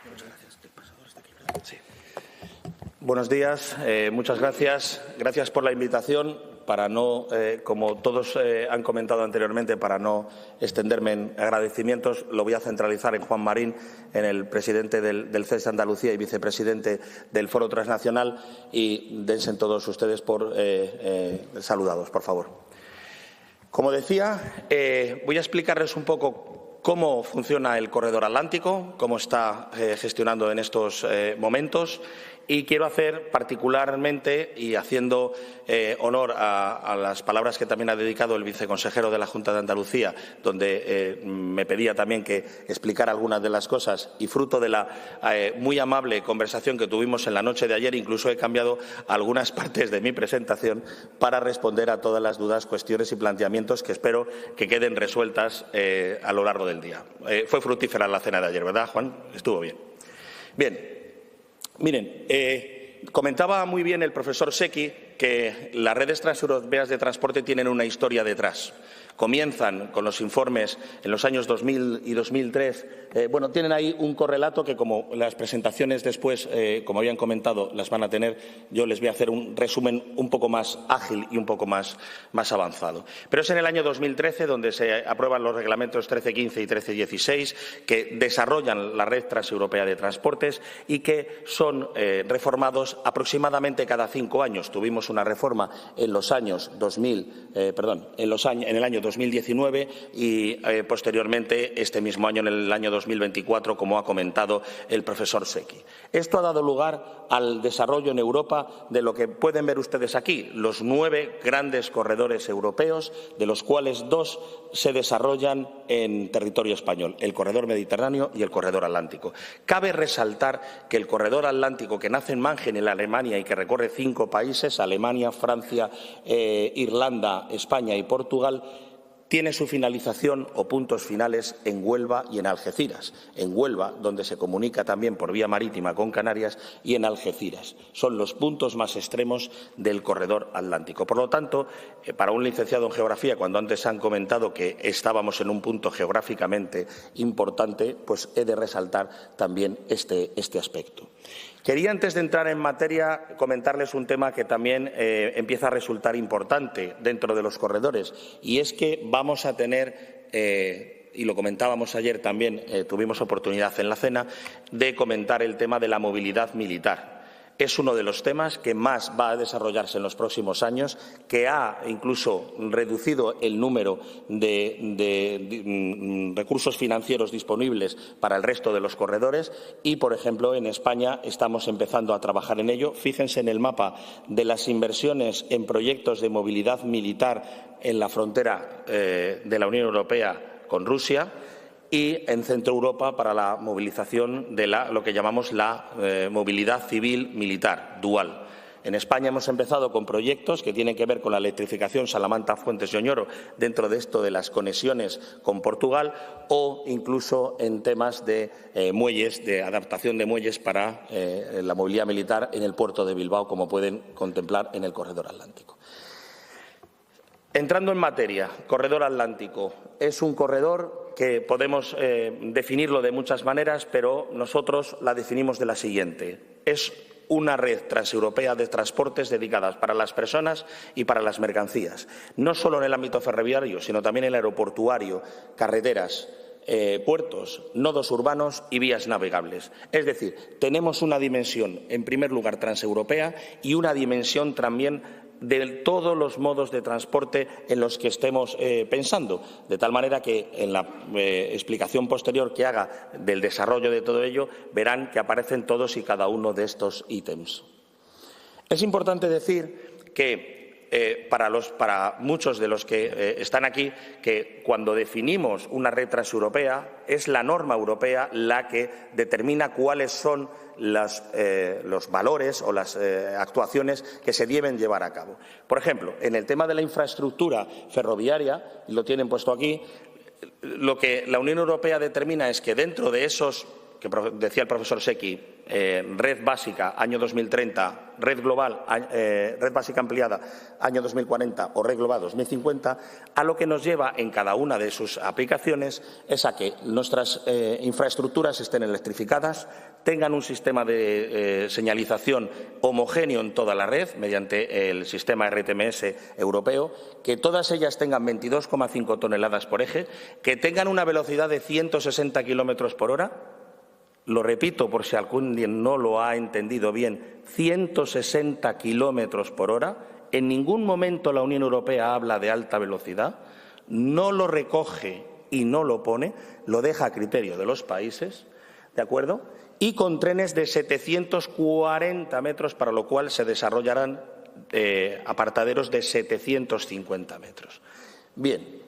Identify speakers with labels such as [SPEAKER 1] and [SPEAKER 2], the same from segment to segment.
[SPEAKER 1] Muchas gracias. Sí. Buenos días, muchas gracias. Gracias por la invitación. Para no, como todos han comentado anteriormente, para no extenderme en agradecimientos, lo voy a centralizar en Juan Marín, en el presidente del CES de Andalucía y vicepresidente del Foro Transnacional, y dense todos ustedes por saludados, por favor. Como decía, voy a explicarles un poco cómo funciona el Corredor Atlántico, cómo está gestionando en estos momentos. Y quiero hacer particularmente, y haciendo honor a las palabras que también ha dedicado el viceconsejero de la Junta de Andalucía, donde me pedía también que explicara algunas de las cosas, y fruto de la muy amable conversación que tuvimos en la noche de ayer, incluso he cambiado algunas partes de mi presentación para responder a todas las dudas, cuestiones y planteamientos que espero que queden resueltas a lo largo del día. Fue fructífera la cena de ayer, ¿verdad, Juan? Estuvo bien. Bien. Miren, comentaba muy bien el profesor Secchi que las redes transeuropeas de transporte tienen una historia detrás. Comienzan con los informes en los años 2000 y 2003. Bueno, tienen ahí un correlato que, como las presentaciones después, como habían comentado, las van a tener, yo les voy a hacer un resumen un poco más ágil y un poco más avanzado. Pero es en el año 2013 donde se aprueban los reglamentos 1315 y 1316 que desarrollan la red transeuropea de transportes y que son reformados aproximadamente cada 5 años. Tuvimos una reforma en los años 2000, en el año 2019 y posteriormente este mismo año, en el año 2024, como ha comentado el profesor Secchi. Esto ha dado lugar al desarrollo en Europa de lo que pueden ver ustedes aquí, los 9 grandes corredores europeos, de los cuales 2 se desarrollan en territorio español, el corredor mediterráneo y el corredor atlántico. Cabe resaltar que el corredor atlántico, que nace en Mannheim, en Alemania, y que recorre 5 países, Alemania, Francia, Irlanda, España y Portugal, tiene su finalización o puntos finales en Huelva y en Algeciras. En Huelva, donde se comunica también por vía marítima con Canarias, y en Algeciras. Son los puntos más extremos del corredor atlántico. Por lo tanto, para un licenciado en Geografía, cuando antes han comentado que estábamos en un punto geográficamente importante, pues he de resaltar también este aspecto. Quería, antes de entrar en materia, comentarles un tema que también empieza a resultar importante dentro de los corredores, y es que vamos a tener, y lo comentábamos ayer también, tuvimos oportunidad en la cena, de comentar el tema de la movilidad militar. Es uno de los temas que más va a desarrollarse en los próximos años, que ha incluso reducido el número de recursos financieros disponibles para el resto de los corredores y, por ejemplo, en España estamos empezando a trabajar en ello. Fíjense en el mapa de las inversiones en proyectos de movilidad militar en la frontera de la Unión Europea con Rusia, y en Centro Europa para la movilización de lo que llamamos la movilidad civil-militar dual. En España hemos empezado con proyectos que tienen que ver con la electrificación Salamanca-Fuentes de Oñoro, dentro de esto de las conexiones con Portugal, o incluso en temas de muelles, de adaptación de muelles para la movilidad militar en el puerto de Bilbao, como pueden contemplar en el corredor atlántico. Entrando en materia, corredor atlántico es un corredor que podemos definirlo de muchas maneras, pero nosotros la definimos de la siguiente. Es una red transeuropea de transportes dedicadas para las personas y para las mercancías, no solo en el ámbito ferroviario, sino también en el aeroportuario, carreteras, puertos, nodos urbanos y vías navegables. Es decir, tenemos una dimensión, en primer lugar, transeuropea y una dimensión también de todos los modos de transporte en los que estemos pensando, de tal manera que en la explicación posterior que haga del desarrollo de todo ello verán que aparecen todos y cada uno de estos ítems. Es importante decir que para muchos de los que están aquí, que cuando definimos una red transeuropea es la norma europea la que determina cuáles son los valores o las actuaciones que se deben llevar a cabo. Por ejemplo, en el tema de la infraestructura ferroviaria, y lo tienen puesto aquí, lo que la Unión Europea determina es que dentro de esos, que decía el profesor Secchi, red básica, año 2030, Red Global, Red Básica Ampliada, año 2040 o Red Global 2050, a lo que nos lleva en cada una de sus aplicaciones es a que nuestras infraestructuras estén electrificadas, tengan un sistema de señalización homogéneo en toda la red mediante el sistema RTMS europeo, que todas ellas tengan 22,5 toneladas por eje, que tengan una velocidad de 160 kilómetros por hora. Lo repito por si alguien no lo ha entendido bien, 160 kilómetros por hora. En ningún momento la Unión Europea habla de alta velocidad, no lo recoge y no lo pone, lo deja a criterio de los países, ¿de acuerdo? Y con trenes de 740 metros, para lo cual se desarrollarán apartaderos de 750 metros. Bien,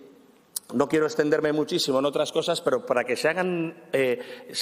[SPEAKER 1] no quiero extenderme muchísimo en otras cosas, pero para que se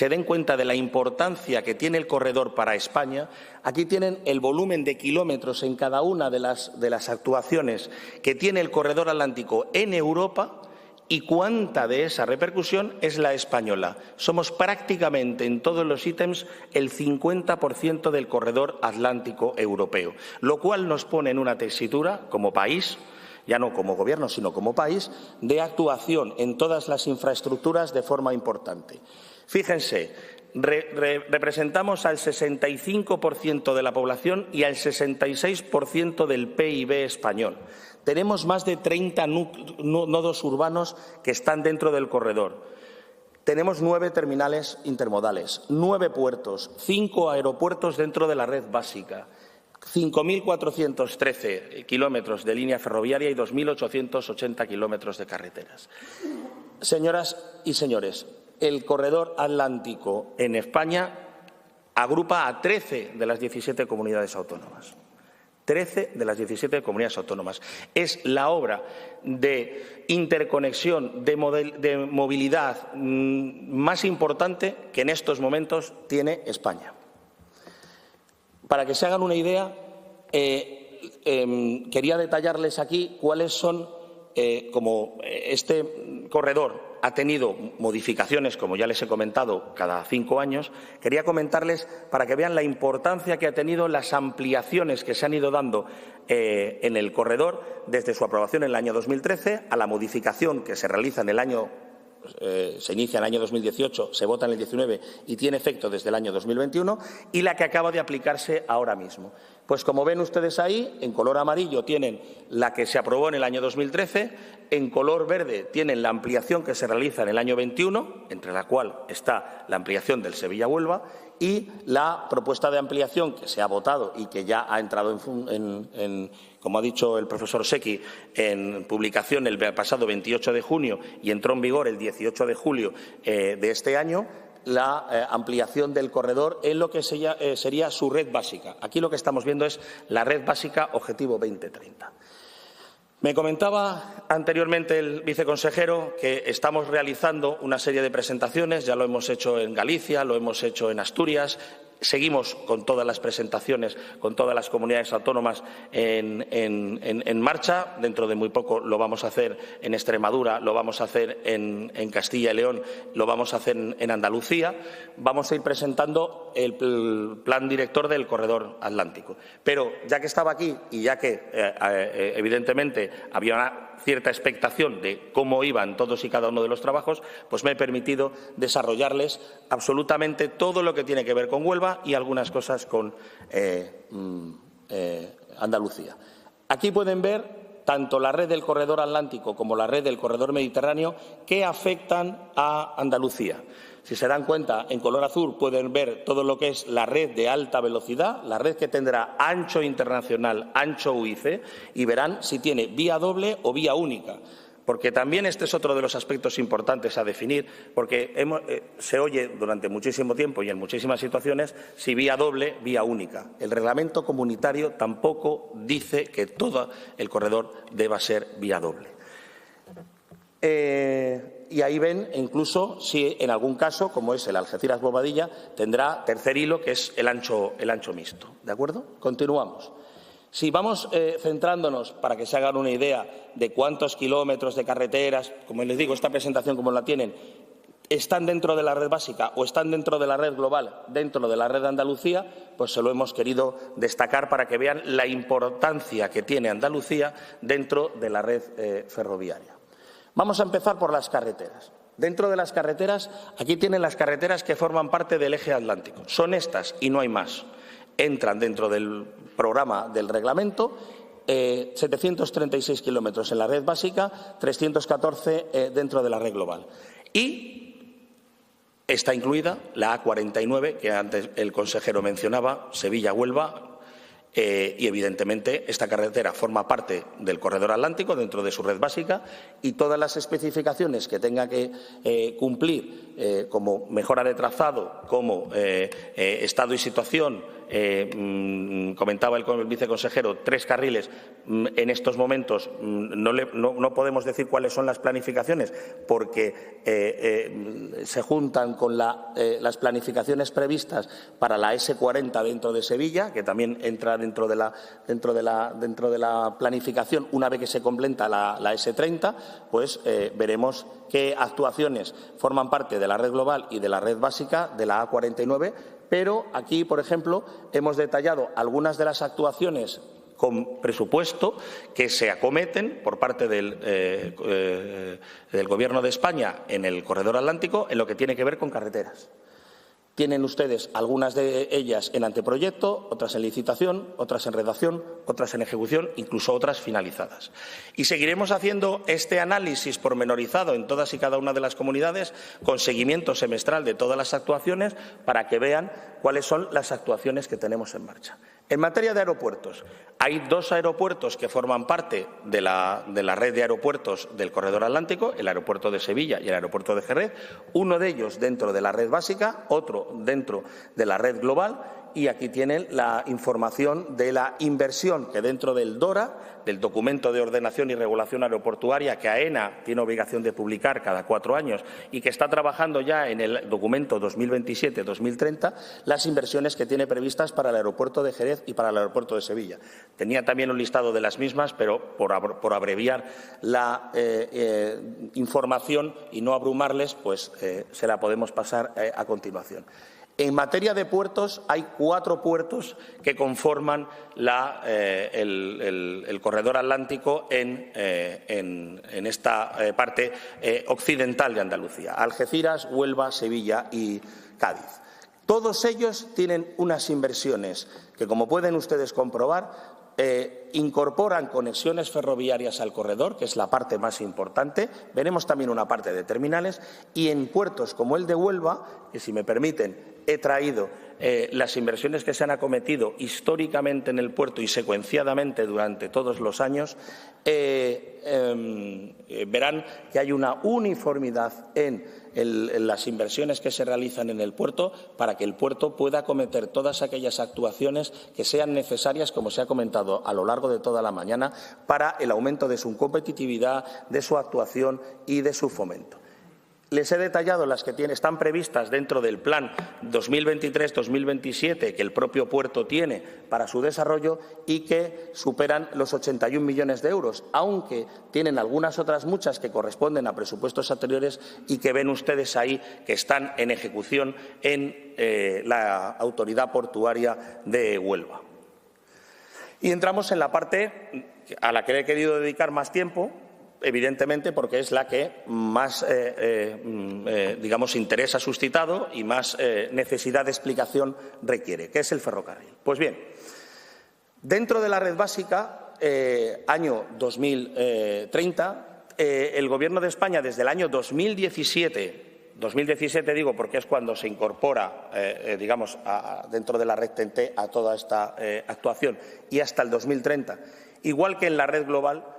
[SPEAKER 1] den cuenta de la importancia que tiene el corredor para España, aquí tienen el volumen de kilómetros en cada una de las actuaciones que tiene el corredor atlántico en Europa y cuánta de esa repercusión es la española. Somos prácticamente en todos los ítems el 50% del corredor atlántico europeo, lo cual nos pone en una tesitura como país, ya no como Gobierno, sino como país, de actuación en todas las infraestructuras de forma importante. Fíjense, representamos al 65% de la población y al 66% del PIB español. Tenemos más de 30 nodos urbanos que están dentro del corredor. Tenemos 9 terminales intermodales, 9 puertos, 5 aeropuertos dentro de la red básica, 5.413 kilómetros de línea ferroviaria y 2.880 kilómetros de carreteras. Señoras y señores, el corredor atlántico en España agrupa a 13 de las 17 comunidades autónomas. 13 de las 17 comunidades autónomas. Es la obra de interconexión, de movilidad más importante que en estos momentos tiene España. Para que se hagan una idea, quería detallarles aquí cuáles son, como este corredor ha tenido modificaciones, como ya les he comentado, cada 5 años, quería comentarles para que vean la importancia que ha tenido las ampliaciones que se han ido dando en el corredor desde su aprobación en el año 2013 a la modificación que se realiza en el año se inicia en el año 2018, se vota en el 19 y tiene efecto desde el año 2021, y la que acaba de aplicarse ahora mismo. Pues como ven ustedes ahí, en color amarillo tienen la que se aprobó en el año 2013, en color verde tienen la ampliación que se realiza en el año 21, entre la cual está la ampliación del Sevilla-Huelva, y la propuesta de ampliación que se ha votado y que ya ha entrado como ha dicho el profesor Secchi, en publicación el pasado 28 de junio y entró en vigor el 18 de julio de este año, la ampliación del corredor en lo que sería su red básica. Aquí lo que estamos viendo es la red básica Objetivo 2030. Me comentaba anteriormente el viceconsejero que estamos realizando una serie de presentaciones, ya lo hemos hecho en Galicia, lo hemos hecho en Asturias. Seguimos con todas las presentaciones, con todas las comunidades autónomas en marcha. Dentro de muy poco lo vamos a hacer en Extremadura, lo vamos a hacer en Castilla y León, lo vamos a hacer en Andalucía. Vamos a ir presentando el plan director del corredor atlántico. Pero ya que estaba aquí y ya que evidentemente había una cierta expectación de cómo iban todos y cada uno de los trabajos, pues me he permitido desarrollarles absolutamente todo lo que tiene que ver con Huelva y algunas cosas con Andalucía. Aquí pueden ver tanto la red del corredor atlántico como la red del corredor mediterráneo que afectan a Andalucía. Si se dan cuenta, en color azul pueden ver todo lo que es la red de alta velocidad, la red que tendrá ancho internacional, ancho UIC, y verán si tiene vía doble o vía única. Porque también este es otro de los aspectos importantes a definir, porque se oye durante muchísimo tiempo y en muchísimas situaciones si vía doble, vía única. El reglamento comunitario tampoco dice que todo el corredor deba ser vía doble. Y ahí ven incluso si en algún caso, como es el Algeciras-Bobadilla, tendrá tercer hilo, que es el ancho mixto. ¿De acuerdo? Continuamos. Si vamos centrándonos, para que se hagan una idea de cuántos kilómetros de carreteras, como les digo, esta presentación como la tienen, están dentro de la red básica o están dentro de la red global, dentro de la red de Andalucía, pues se lo hemos querido destacar para que vean la importancia que tiene Andalucía dentro de la red ferroviaria. Vamos a empezar por las carreteras. Dentro de las carreteras, aquí tienen las carreteras que forman parte del eje atlántico. Son estas y no hay más. Entran dentro del programa del reglamento. 736 kilómetros en la red básica, 314 dentro de la red global. Y está incluida la A49, que antes el consejero mencionaba, Sevilla-Huelva, y evidentemente esta carretera forma parte del corredor atlántico dentro de su red básica y todas las especificaciones que tenga que cumplir, como mejora de trazado, como estado y situación, comentaba el viceconsejero, 3 carriles. En estos momentos no podemos decir cuáles son las planificaciones porque se juntan con las planificaciones previstas para la S40 dentro de Sevilla, que también entra dentro de la planificación. Una vez que se completa la S30, pues veremos qué actuaciones forman parte de la red global y de la red básica de la A49. Pero aquí, por ejemplo, hemos detallado algunas de las actuaciones con presupuesto que se acometen por parte del Gobierno de España en el corredor atlántico en lo que tiene que ver con carreteras. Tienen ustedes algunas de ellas en anteproyecto, otras en licitación, otras en redacción, otras en ejecución, incluso otras finalizadas. Y seguiremos haciendo este análisis pormenorizado en todas y cada una de las comunidades con seguimiento semestral de todas las actuaciones para que vean cuáles son las actuaciones que tenemos en marcha. En materia de aeropuertos, hay 2 aeropuertos que forman parte de la red de aeropuertos del corredor atlántico, el aeropuerto de Sevilla y el aeropuerto de Jerez, uno de ellos dentro de la red básica, otro dentro de la red global, y aquí tienen la información de la inversión que dentro del DORA, del Documento de Ordenación y Regulación Aeroportuaria, que AENA tiene obligación de publicar cada 4 años y que está trabajando ya en el documento 2027-2030, las inversiones que tiene previstas para el aeropuerto de Jerez y para el aeropuerto de Sevilla. Tenía también un listado de las mismas, pero por abreviar la información y no abrumarles, pues se la podemos pasar a continuación. En materia de puertos, hay 4 puertos que conforman el corredor atlántico en esta parte occidental de Andalucía: Algeciras, Huelva, Sevilla y Cádiz. Todos ellos tienen unas inversiones que, como pueden ustedes comprobar, incorporan conexiones ferroviarias al corredor, que es la parte más importante. Veremos también una parte de terminales, y en puertos como el de Huelva, que, si me permiten, he traído las inversiones que se han acometido históricamente en el puerto y secuenciadamente durante todos los años, verán que hay una uniformidad en las inversiones que se realizan en el puerto para que el puerto pueda acometer todas aquellas actuaciones que sean necesarias, como se ha comentado a lo largo de toda la mañana, para el aumento de su competitividad, de su actuación y de su fomento. Les he detallado las que están previstas dentro del plan 2023-2027 que el propio puerto tiene para su desarrollo y que superan los 81 millones de euros, aunque tienen algunas otras muchas que corresponden a presupuestos anteriores y que ven ustedes ahí que están en ejecución en la Autoridad Portuaria de Huelva. Y entramos en la parte a la que le he querido dedicar más tiempo, evidentemente porque es la que más interés ha suscitado y más necesidad de explicación requiere, que es el ferrocarril. Pues bien, dentro de la red básica, año 2030, el Gobierno de España, desde el año 2017 digo porque es cuando se incorpora, dentro de la red TEN-T a toda esta actuación, y hasta el 2030, igual que en la red global,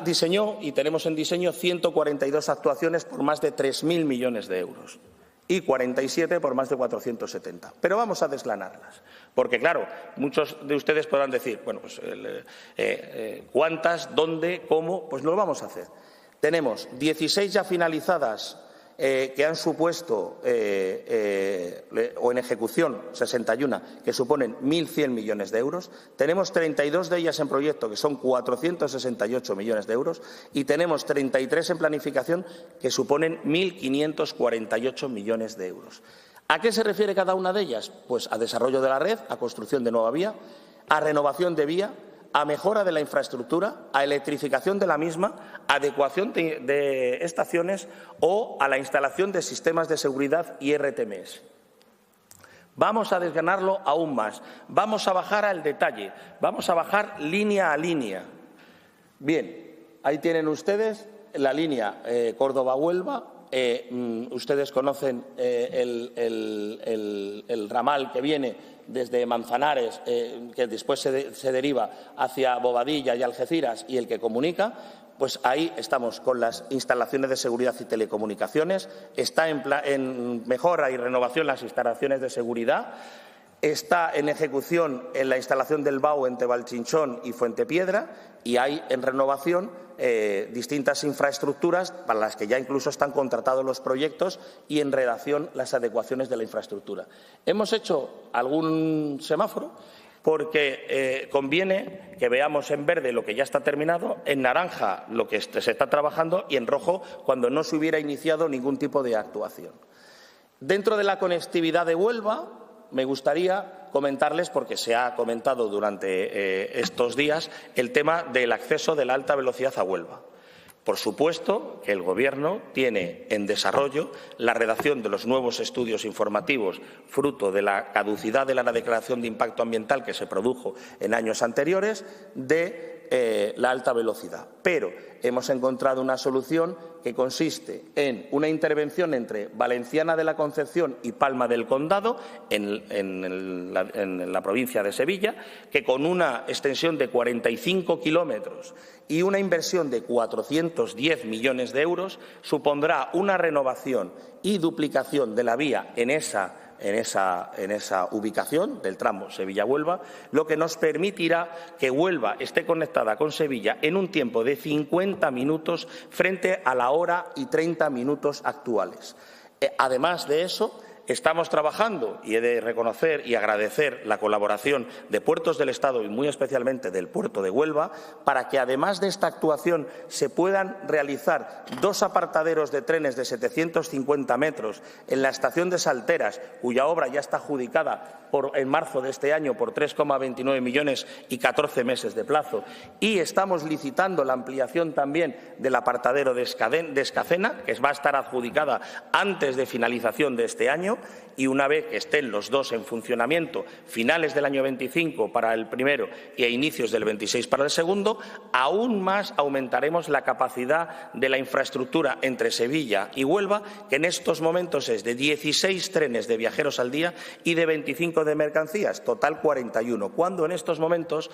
[SPEAKER 1] diseñó y tenemos en diseño 142 actuaciones por más de 3.000 millones de euros y 47 por más de 470. Pero vamos a desgranarlas, porque claro, muchos de ustedes podrán decir, bueno, pues ¿cuántas, dónde, cómo? Pues lo vamos a hacer. Tenemos 16 ya finalizadas que han supuesto o o en ejecución 61, que suponen 1.100 millones de euros. Tenemos 32 de ellas en proyecto, que son 468 millones de euros, y tenemos 33 en planificación, que suponen 1.548 millones de euros. ¿A qué se refiere cada una de ellas? Pues a desarrollo de la red, a construcción de nueva vía, a renovación de vía, a mejora de la infraestructura, a electrificación de la misma, adecuación de estaciones o a la instalación de sistemas de seguridad y RTMS. Vamos a desgranarlo aún más, vamos a bajar al detalle, vamos a bajar línea a línea. Bien, ahí tienen ustedes la línea Córdoba-Huelva. Ustedes conocen el ramal que viene desde Manzanares, que después se deriva hacia Bobadilla y Algeciras, y el que comunica. Pues ahí estamos con las instalaciones de seguridad y telecomunicaciones, está en mejora y renovación las instalaciones de seguridad, está en ejecución en la instalación del BAU entre Valchinchón y Fuentepiedra, y hay en renovación distintas infraestructuras para las que ya incluso están contratados los proyectos y en redacción las adecuaciones de la infraestructura. Hemos hecho algún semáforo porque conviene que veamos en verde lo que ya está terminado, en naranja lo que se está trabajando y en rojo cuando no se hubiera iniciado ningún tipo de actuación. Dentro de la conectividad de Huelva, me gustaría comentarles, porque se ha comentado durante estos días, el tema del acceso de la alta velocidad a Huelva. Por supuesto que el Gobierno tiene en desarrollo la redacción de los nuevos estudios informativos fruto de la caducidad de la declaración de impacto ambiental que se produjo en años anteriores de la alta velocidad. Pero hemos encontrado una solución que consiste en una intervención entre Valenciana de la Concepción y Palma del Condado, en la provincia de Sevilla, que con una extensión de 45 kilómetros y una inversión de 410 millones de euros supondrá una renovación y duplicación de la vía en esa ubicación del tramo Sevilla-Huelva, lo que nos permitirá que Huelva esté conectada con Sevilla en un tiempo de 50 minutos frente a la hora y 30 minutos actuales. Además de eso, estamos trabajando, y he de reconocer y agradecer la colaboración de Puertos del Estado y muy especialmente del puerto de Huelva, para que además de esta actuación se puedan realizar 2 apartaderos de trenes de 750 metros en la estación de Salteras, cuya obra ya está adjudicada en marzo de este año por 3,29 millones y 14 meses de plazo. Y estamos licitando la ampliación también del apartadero de Escacena, que va a estar adjudicada antes de finalización de este año. Y una vez que estén los dos en funcionamiento, finales del año 25 para el primero y a inicios del 26 para el segundo, aún más aumentaremos la capacidad de la infraestructura entre Sevilla y Huelva, que en estos momentos es de 16 trenes de viajeros al día y de 25 de mercancías, total 41, cuando en estos momentos,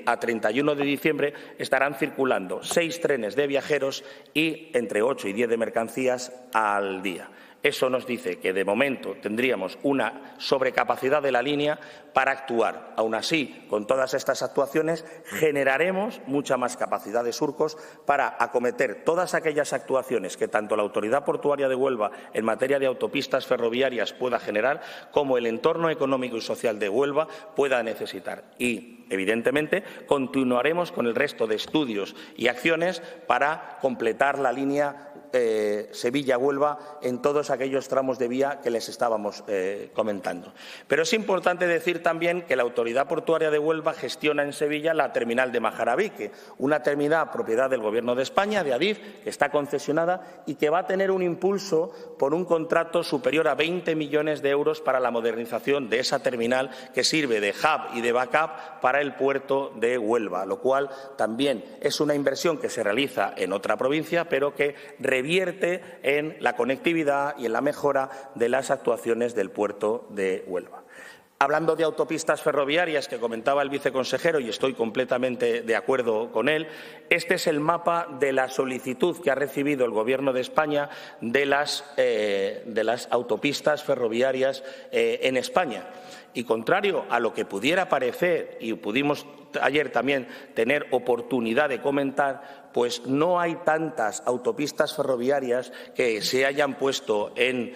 [SPEAKER 1] a 31 de diciembre, estarán circulando 6 trenes de viajeros y entre 8 y 10 de mercancías al día. Eso nos dice que, de momento, tendríamos una sobrecapacidad de la línea para actuar. Aún así, con todas estas actuaciones, generaremos mucha más capacidad de surcos para acometer todas aquellas actuaciones que tanto la Autoridad Portuaria de Huelva en materia de autopistas ferroviarias pueda generar, como el entorno económico y social de Huelva pueda necesitar. Y, evidentemente, continuaremos con el resto de estudios y acciones para completar la línea Sevilla-Huelva en todos aquellos tramos de vía que les estábamos comentando. Pero es importante decir también que la Autoridad Portuaria de Huelva gestiona en Sevilla la terminal de Majarabique, una terminal propiedad del Gobierno de España, de Adif, que está concesionada y que va a tener un impulso por un contrato superior a 20 millones de euros para la modernización de esa terminal, que sirve de hub y de backup para el puerto de Huelva, lo cual también es una inversión que se realiza en otra provincia, pero que revierte en la conectividad y en la mejora de las actuaciones del puerto de Huelva. Hablando de autopistas ferroviarias que comentaba el viceconsejero, y estoy completamente de acuerdo con él, este es el mapa de la solicitud que ha recibido el Gobierno de España de las autopistas ferroviarias en España. Y contrario a lo que pudiera parecer, y pudimos ayer también tener oportunidad de comentar, pues no hay tantas autopistas ferroviarias que se hayan puesto en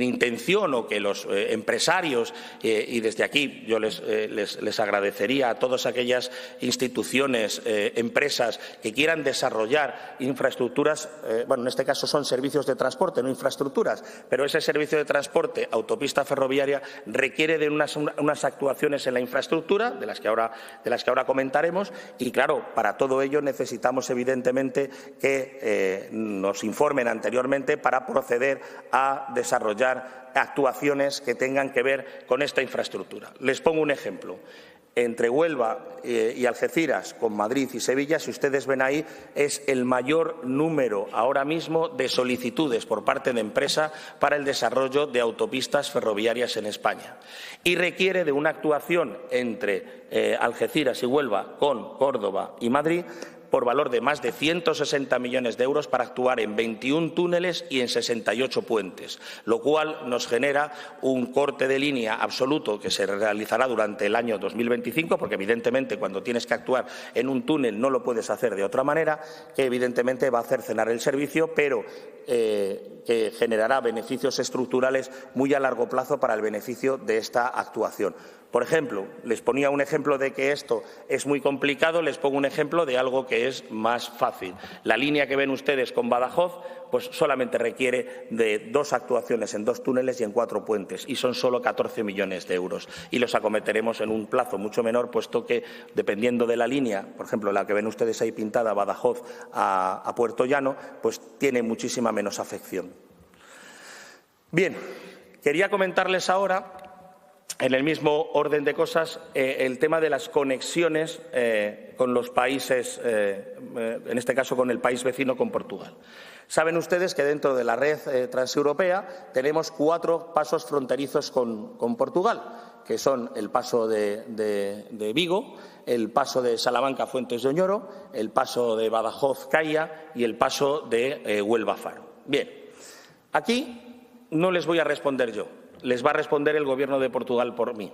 [SPEAKER 1] intención, o que los empresarios, y desde aquí yo les agradecería a todas aquellas instituciones, empresas que quieran desarrollar infraestructuras, bueno, en este caso son servicios de transporte, no infraestructuras, pero ese servicio de transporte, autopista ferroviaria, requiere de unas actuaciones en la infraestructura, de las que ahora comentaremos, y claro, para todo ello necesitamos evidentemente que nos informen anteriormente para proceder a desarrollar actuaciones que tengan que ver con esta infraestructura. Les pongo un ejemplo. Entre Huelva y Algeciras, con Madrid y Sevilla, si ustedes ven ahí, es el mayor número ahora mismo de solicitudes por parte de empresa para el desarrollo de autopistas ferroviarias en España. Y requiere de una actuación entre Algeciras y Huelva con Córdoba y Madrid por valor de más de 160 millones de euros para actuar en 21 túneles y en 68 puentes, lo cual nos genera un corte de línea absoluto que se realizará durante el año 2025, porque evidentemente cuando tienes que actuar en un túnel no lo puedes hacer de otra manera, que evidentemente va a hacer cenar el servicio, pero que generará beneficios estructurales muy a largo plazo para el beneficio de esta actuación. Por ejemplo, les ponía un ejemplo de que esto es muy complicado, les pongo un ejemplo de algo que es más fácil. La línea que ven ustedes con Badajoz, pues solamente requiere de 2 actuaciones en 2 túneles y en 4 puentes, y son solo 14 millones de euros. Y los acometeremos en un plazo mucho menor, puesto que, dependiendo de la línea, por ejemplo, la que ven ustedes ahí pintada, Badajoz a Puerto Llano, pues tiene muchísima menos afección. Bien, quería comentarles ahora, en el mismo orden de cosas, el tema de las conexiones con los países, en este caso con el país vecino, con Portugal. Saben ustedes que dentro de la red transeuropea tenemos 4 pasos fronterizos con Portugal, que son el paso de Vigo, el paso de Salamanca-Fuentes de Oñoro, el paso de Badajoz-Caya y el paso de Huelva-Faro. Bien, aquí no les voy a responder yo. Les va a responder el Gobierno de Portugal por mí.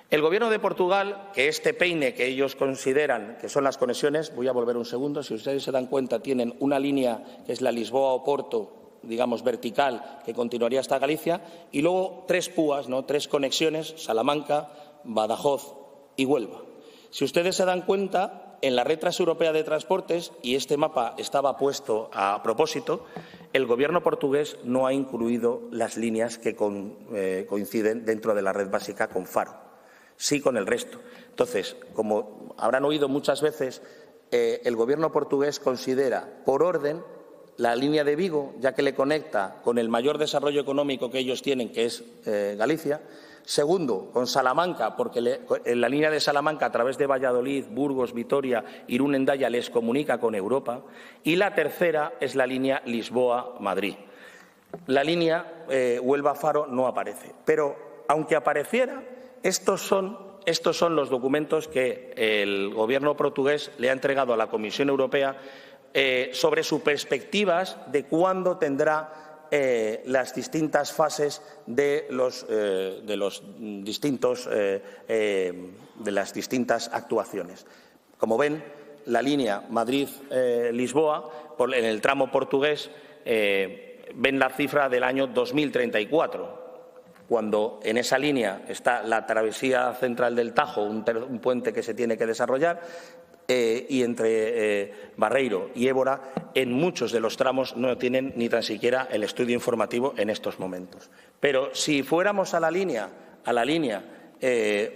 [SPEAKER 1] El Gobierno de Portugal, que este peine que ellos consideran que son las conexiones, voy a volver un segundo, si ustedes se dan cuenta, tienen una línea que es la Lisboa-Oporto, digamos vertical, que continuaría hasta Galicia, y luego 3 púas, 3 conexiones, Salamanca, Badajoz y Huelva. Si ustedes se dan cuenta, en la red transeuropea de transportes, y este mapa estaba puesto a propósito, el Gobierno portugués no ha incluido las líneas que coinciden dentro de la red básica con Faro, sí con el resto. Entonces, como habrán oído muchas veces, el Gobierno portugués considera, por orden, la línea de Vigo, ya que le conecta con el mayor desarrollo económico que ellos tienen, que es Galicia. Segundo, con Salamanca, porque en la línea de Salamanca, a través de Valladolid, Burgos, Vitoria, Irún, Hendaya, les comunica con Europa. Y la tercera es la línea Lisboa-Madrid. La línea Huelva-Faro no aparece. Pero, aunque apareciera, estos son los documentos que el Gobierno portugués le ha entregado a la Comisión Europea sobre sus perspectivas de cuándo tendrá las distintas fases de las distintas actuaciones. Como ven, la línea Madrid-Lisboa, en el tramo portugués, ven la cifra del año 2034, cuando en esa línea está la travesía central del Tajo, un puente que se tiene que desarrollar, y entre Barreiro y Évora, en muchos de los tramos no tienen ni tan siquiera el estudio informativo en estos momentos. Pero si fuéramos a la línea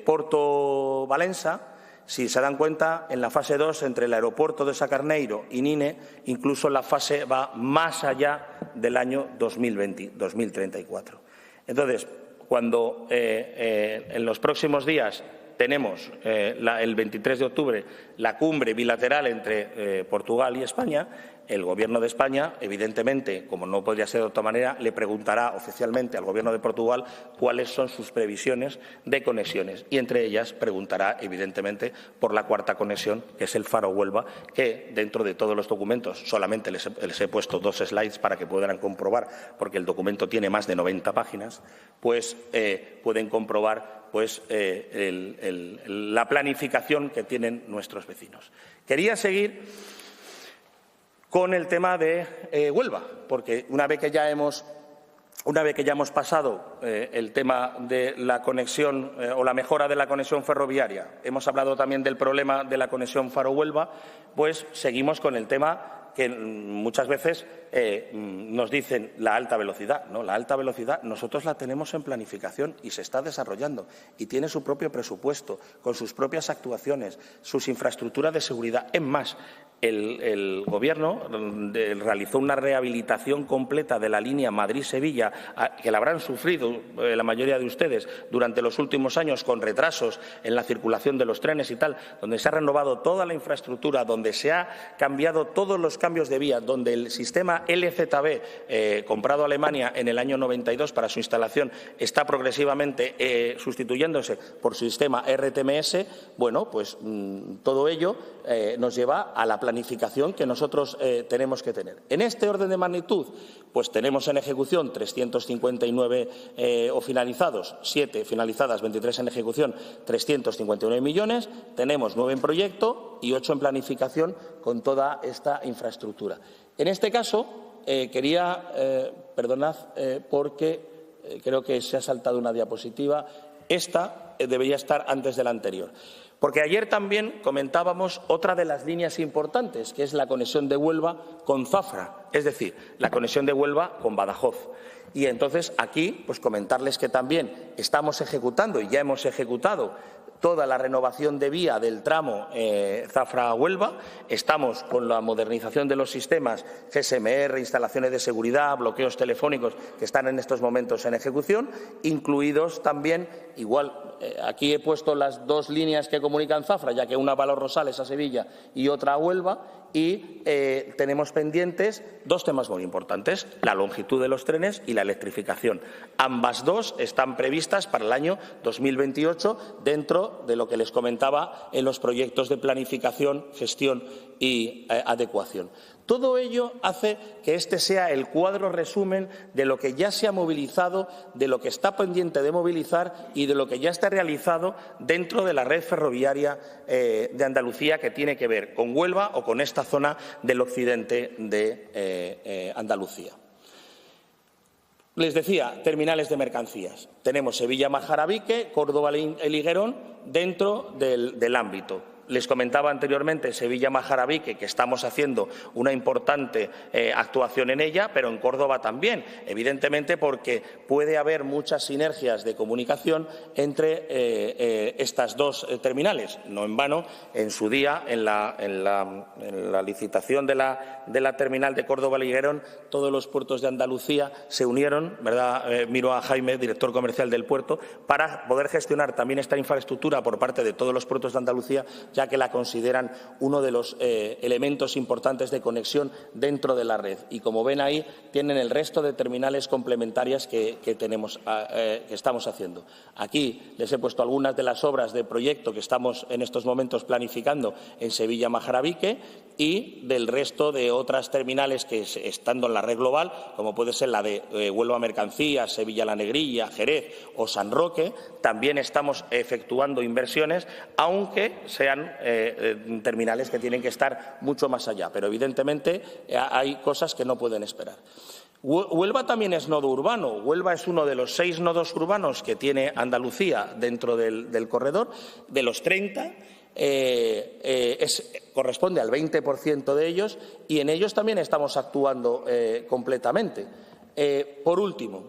[SPEAKER 1] Porto-Valença, si se dan cuenta, en la fase 2, entre el aeropuerto de Sacarneiro y Nine, incluso la fase va más allá del año 2034. Entonces, cuando en los próximos días tenemos el 23 de octubre la cumbre bilateral entre Portugal y España, el Gobierno de España, evidentemente, como no podría ser de otra manera, le preguntará oficialmente al Gobierno de Portugal cuáles son sus previsiones de conexiones. Y entre ellas preguntará, evidentemente, por la 4ª conexión, que es el Faro-Huelva, que dentro de todos los documentos, solamente les he puesto 2 slides para que puedan comprobar, porque el documento tiene más de 90 páginas, pues pueden comprobar pues, la planificación que tienen nuestros vecinos. Quería seguir con el tema de Huelva, porque una vez que ya hemos pasado el tema de la conexión o la mejora de la conexión ferroviaria, hemos hablado también del problema de la conexión Faro-Huelva, pues seguimos con el tema que muchas veces nos dicen la alta velocidad. No, la alta velocidad nosotros la tenemos en planificación y se está desarrollando y tiene su propio presupuesto, con sus propias actuaciones, sus infraestructuras de seguridad. Es más, el Gobierno realizó una rehabilitación completa de la línea Madrid-Sevilla, que la habrán sufrido la mayoría de ustedes durante los últimos años con retrasos en la circulación de los trenes y tal, donde se ha renovado toda la infraestructura, donde se ha cambiado todos los cambios de vía, donde el sistema LZB, comprado a Alemania en el año 92 para su instalación, está progresivamente sustituyéndose por su sistema RTMS. Bueno, pues todo ello nos lleva a la planificación que nosotros tenemos que tener. En este orden de magnitud, pues tenemos en ejecución 359 o finalizados, 7 finalizadas, 23 en ejecución, 359 millones, tenemos 9 en proyecto y 8 en planificación con toda esta infraestructura. En este caso, perdonad, porque creo que se ha saltado una diapositiva, esta debería estar antes de la anterior. Porque ayer también comentábamos otra de las líneas importantes, que es la conexión de Huelva con Zafra, es decir, la conexión de Huelva con Badajoz. Y entonces aquí, pues comentarles que también estamos ejecutando y ya hemos ejecutado toda la renovación de vía del tramo Zafra-Huelva. Estamos con la modernización de los sistemas GSMR, instalaciones de seguridad, bloqueos telefónicos que están en estos momentos en ejecución, incluidos también, aquí he puesto las 2 líneas que comunican Zafra, ya que una va a Los Rosales, a Sevilla, y otra a Huelva, y tenemos pendientes 2 temas muy importantes, la longitud de los trenes y la electrificación. Ambas 2 están previstas para el año 2028 dentro de lo que les comentaba en los proyectos de planificación, gestión y adecuación. Todo ello hace que este sea el cuadro resumen de lo que ya se ha movilizado, de lo que está pendiente de movilizar y de lo que ya está realizado dentro de la red ferroviaria de Andalucía, que tiene que ver con Huelva o con esta zona del occidente de Andalucía. Les decía, terminales de mercancías. Tenemos Sevilla-Majarabique, Córdoba-El Higuerón dentro del ámbito. Les comentaba anteriormente Sevilla-Majarabique, que estamos haciendo una importante actuación en ella, pero en Córdoba también, evidentemente porque puede haber muchas sinergias de comunicación entre estas 2 terminales. No en vano, en su día, en la licitación de la terminal de Córdoba-El Higuerón, todos los puertos de Andalucía se unieron, ¿verdad? Miro a Jaime, director comercial del puerto, para poder gestionar también esta infraestructura por parte de todos los puertos de Andalucía, ya que la consideran uno de los elementos importantes de conexión dentro de la red. Y como ven ahí, tienen el resto de terminales complementarias que estamos haciendo. Aquí les he puesto algunas de las obras de proyecto que estamos en estos momentos planificando en Sevilla-Majarabique y del resto de otras terminales que, estando en la red global, como puede ser la de Huelva Mercancías, Sevilla-La Negrilla, Jerez o San Roque, también estamos efectuando inversiones, aunque sean terminales que tienen que estar mucho más allá. Pero, evidentemente, hay cosas que no pueden esperar. Huelva también es nodo urbano. Huelva es uno de los 6 nodos urbanos que tiene Andalucía dentro del corredor. De los 30, corresponde al 20% de ellos y en ellos también estamos actuando completamente. Por último,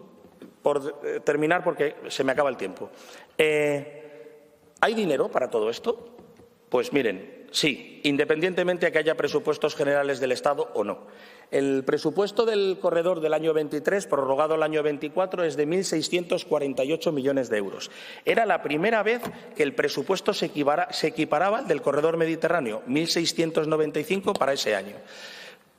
[SPEAKER 1] por terminar, porque se me acaba el tiempo, ¿hay dinero para todo esto? Pues miren, sí, independientemente de que haya presupuestos generales del Estado o no. El presupuesto del corredor del año 23, prorrogado al año 24, es de 1.648 millones de euros. Era la primera vez que el presupuesto se equiparaba al del corredor mediterráneo, 1.695 para ese año.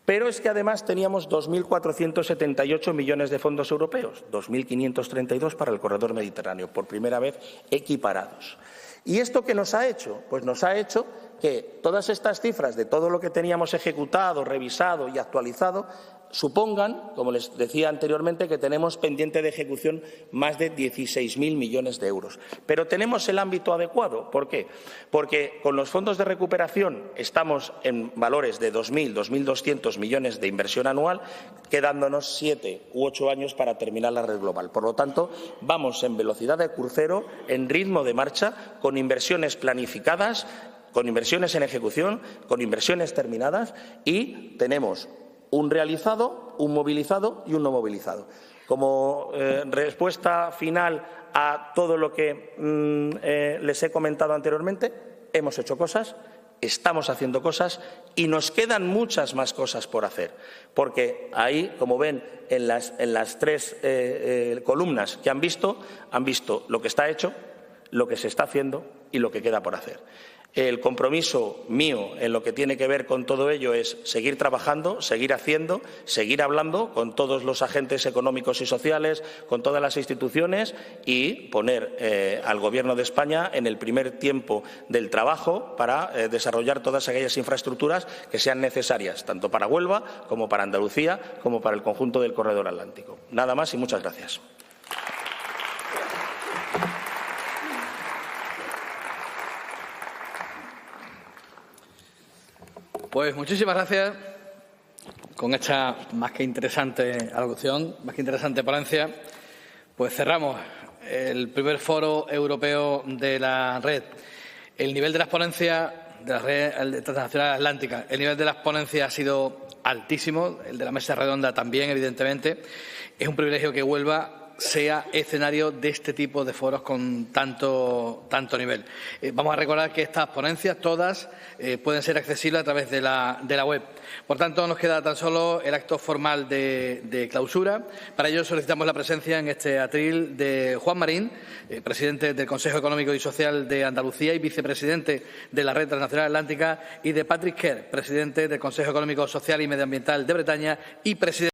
[SPEAKER 1] Pero es que además teníamos 2.478 millones de fondos europeos, 2.532 para el corredor mediterráneo, por primera vez equiparados. ¿Y esto qué nos ha hecho? Pues nos ha hecho que todas estas cifras de todo lo que teníamos ejecutado, revisado y actualizado supongan, como les decía anteriormente, que tenemos pendiente de ejecución más de 16.000 millones de euros. Pero tenemos el ámbito adecuado. ¿Por qué? Porque con los fondos de recuperación estamos en valores de 2.000, 2.200 millones de inversión anual, quedándonos 7 u 8 años para terminar la red global. Por lo tanto, vamos en velocidad de crucero, en ritmo de marcha, con inversiones planificadas, con inversiones en ejecución, con inversiones terminadas, y tenemos un realizado, un movilizado y un no movilizado. Como respuesta final a todo lo que les he comentado anteriormente, hemos hecho cosas, estamos haciendo cosas y nos quedan muchas más cosas por hacer. Porque ahí, como ven en las tres columnas que han visto lo que está hecho, lo que se está haciendo y lo que queda por hacer. El compromiso mío en lo que tiene que ver con todo ello es seguir trabajando, seguir haciendo, seguir hablando con todos los agentes económicos y sociales, con todas las instituciones y poner al Gobierno de España en el primer tiempo del trabajo para desarrollar todas aquellas infraestructuras que sean necesarias, tanto para Huelva como para Andalucía, como para el conjunto del corredor atlántico. Nada más y muchas gracias.
[SPEAKER 2] Pues muchísimas gracias. Con esta más que interesante alocución, más que interesante ponencia, pues cerramos el primer foro europeo de la red. El nivel de las ponencias de la red transnacional atlántica, el nivel de las ponencias ha sido altísimo, el de la mesa redonda también, evidentemente. Es un privilegio que Huelva sea escenario de este tipo de foros con tanto nivel. Vamos a recordar que estas ponencias todas pueden ser accesibles a través de la web. Por tanto, nos queda tan solo el acto formal de clausura. Para ello solicitamos la presencia en este atril de Juan Marín, presidente del Consejo Económico y Social de Andalucía y vicepresidente de la Red Transnacional Atlántica, y de Patrick Kerr, presidente del Consejo Económico, Social y Medioambiental de Bretaña y presidente